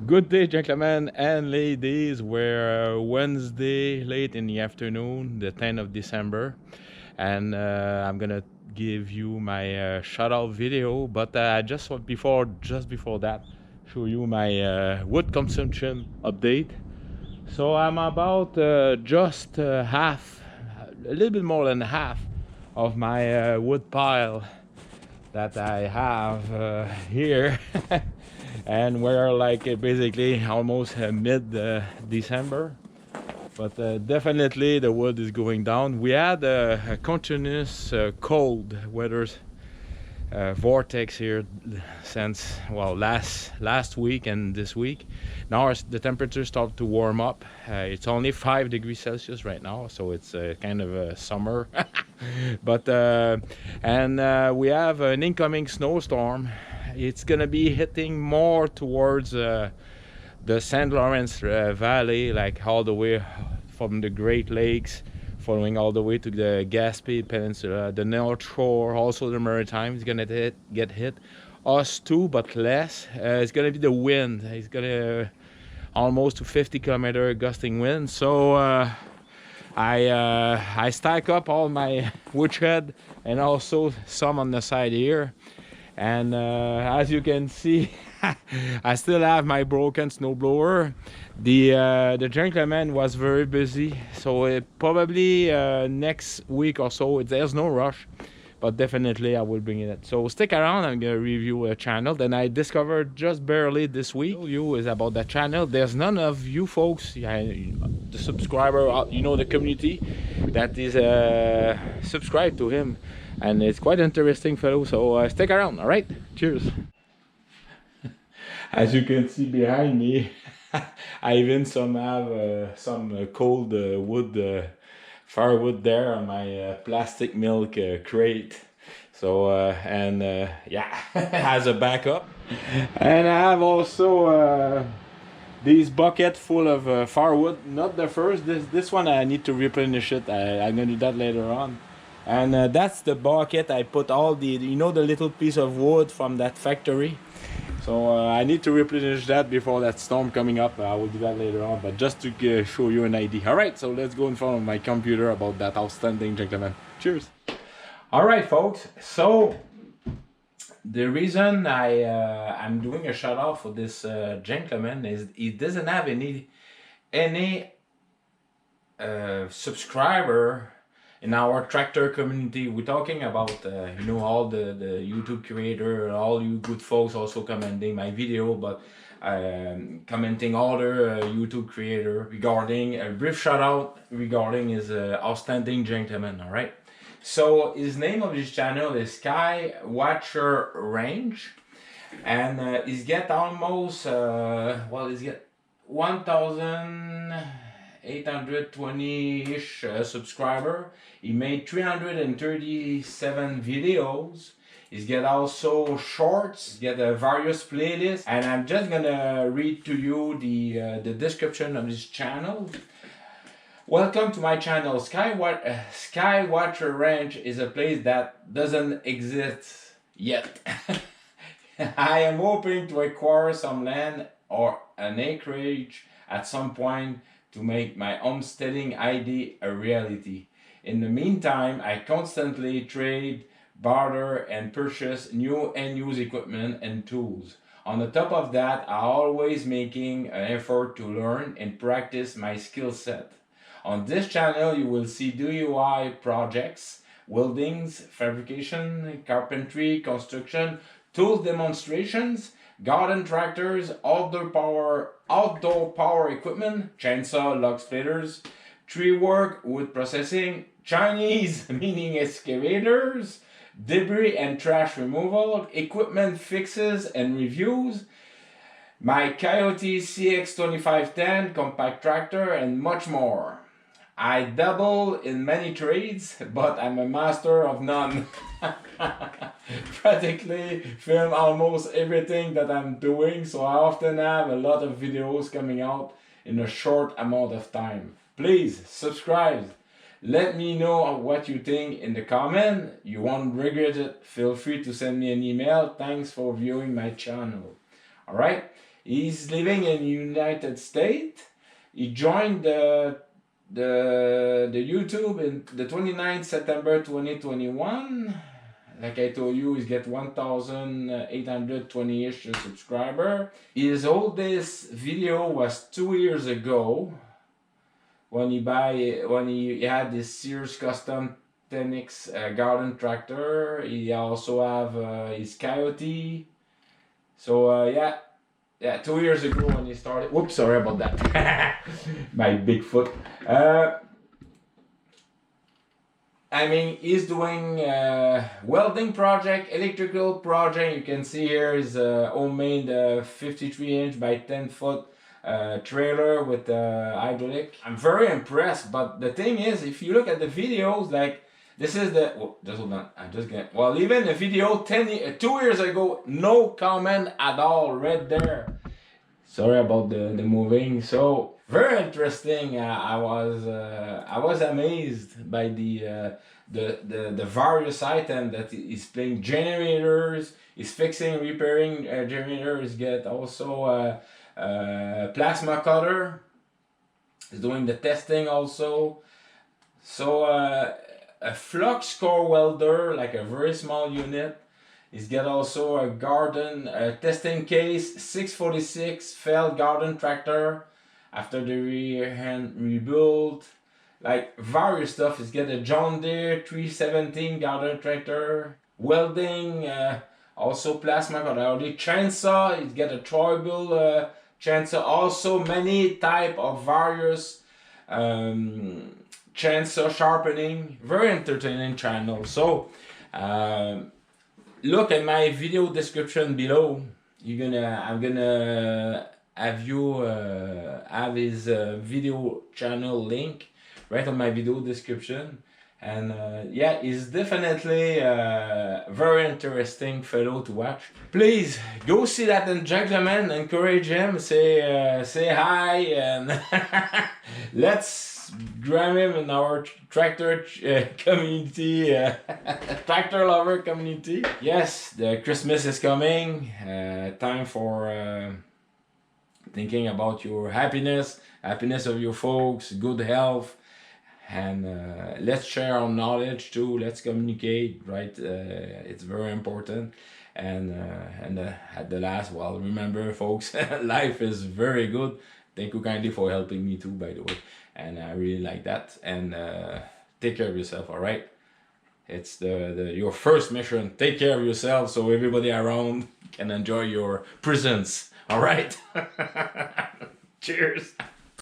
Good day, gentlemen and ladies. We're Wednesday late in the afternoon, the 10th of December, and I'm gonna give you my shout out video. But just before that, show you my wood consumption update. So I'm about just half, a little bit more than half of my wood pile that I have here. And we're like basically almost mid December, but definitely the wood is going down. We had a continuous cold weather vortex here since, well, last week and this week. Now the temperature started to warm up. It's only 5 degrees Celsius right now, so it's kind of a summer. But we have an incoming snowstorm. It's gonna be hitting more towards the St. Lawrence Valley, like all the way from the Great Lakes, following all the way to the Gaspé Peninsula, the North Shore, also the Maritime is gonna get hit. Us too, but less. It's gonna be the wind. It's gonna almost to 50-kilometer gusting wind. So I stack up all my woodshed and also some on the side here. And as you can see, I still have my broken snowblower. The gentleman was very busy, so probably next week or so, there's no rush, but definitely I will bring it. So stick around. I'm gonna review a channel that I discovered just barely this week. You is about that channel. There's none of you folks, the subscriber, the community that is subscribed to him. And it's quite interesting fellow, so stick around. All right, cheers. As you can see behind me, I even have some cold wood, firewood there on my plastic milk crate. So yeah, as a backup. And I have also these bucket full of firewood. Not the first. This one I need to replenish it. I'm gonna do that later on. And that's the bucket I put all the the little piece of wood from that factory. So I need to replenish that before that storm coming up. I will do that later on, but just to show you an idea. All right, so let's go in front of my computer about that outstanding gentleman. Cheers. All right, folks, so the reason I'm doing a shout out for this gentleman is he doesn't have any subscriber in our tractor community. We're talking about all the YouTube creator, all you good folks also commenting my video, but commenting other YouTube creator regarding a brief shout out regarding his outstanding gentleman. All right, so his name of his channel is Skywatcherranch, and he's get almost he's get 1,820-ish subscriber. He made 337 videos. He's got also shorts, he's got various playlists, and I'm just gonna read to you the description of his channel. Welcome to my channel. Skywatcherranch is a place that doesn't exist yet. I am hoping to acquire some land or an acreage at some point to make my homesteading idea a reality. In the meantime, I constantly trade, barter, and purchase new and used equipment and tools. On the top of that, I'm always making an effort to learn and practice my skill set. On this channel, you will see DIY projects, weldings, fabrication, carpentry, construction, tools demonstrations, garden tractors, outdoor power equipment, chainsaw, log splitters, tree work, wood processing, Chinese, meaning excavators, debris and trash removal, equipment fixes and reviews, my Coyote CX2510 compact tractor, and much more. I dabble in many trades, but I'm a master of none. Practically film almost everything that I'm doing, so I often have a lot of videos coming out in a short amount of time. Please subscribe. Let me know what you think in the comment. You won't regret it. Feel free to send me an email. Thanks for viewing my channel. Alright, He's living in United States. He joined the YouTube in the 29th September 2021. Like I told you, he's got 1,820-ish subscriber. His oldest video was 2 years ago when he had this Sears Custom 10X garden tractor. He also have his Coyote. So yeah, 2 years ago when he started. Whoops, sorry about that. My big foot. I mean, he's doing welding project, electrical project. You can see here is a homemade 53-inch by 10-foot trailer with hydraulic. I'm very impressed, but the thing is, if you look at the videos, like this is the, oh, just hold on, I'm just gonna, well, even the video 2 years ago, no comment at all right there. Sorry about the moving. So very interesting. I was amazed by the various items that he's playing. Generators, he's fixing, repairing generators. Get also plasma cutter. He's doing the testing also. So a flux core welder, like a very small unit. He's got also a garden testing case, 646 Feld garden tractor after the rebuild, like various stuff. He's got a John Deere 317 garden tractor, welding, also plasma cutter, chainsaw. He's got a Troy-Bill chainsaw, also many type of various chainsaw sharpening. Very entertaining channel. So look at my video description below. I'm gonna have you have his video channel link right on my video description. And yeah, he's definitely a very interesting fellow to watch. Please go see that gentleman, encourage him, say hi, and let's grab him in our tractor community, tractor lover community. Yes, the Christmas is coming. Time for thinking about your happiness of your folks, good health, and let's share our knowledge too. Let's communicate, right? It's very important. And at the last, well, remember, folks, life is very good. Thank you kindly for helping me too, by the way. And I really like that. And take care of yourself, all right? It's your first mission. Take care of yourself so everybody around can enjoy your presence, all right? Cheers.